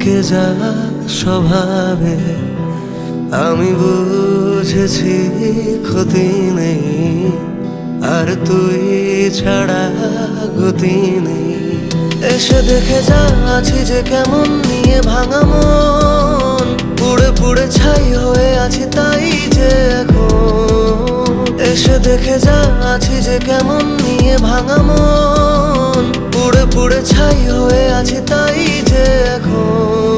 থেকে যা স্বভাবে আমি বুঝেছি ক্ষতি নেই, আর তুই ছাড়া গতি নেই। এসে দেখে যা আছি যে কেমন নিয়ে ভাঙা মন, পুড়ে পুড়ে ছাই হয়ে আছি তাই যে এখন। এসে দেখে যা আছি যে কেমন নিয়ে ভাঙা মন, পুড়ে পুড়ে ছাই হয়ে আছি তাই যে এখন।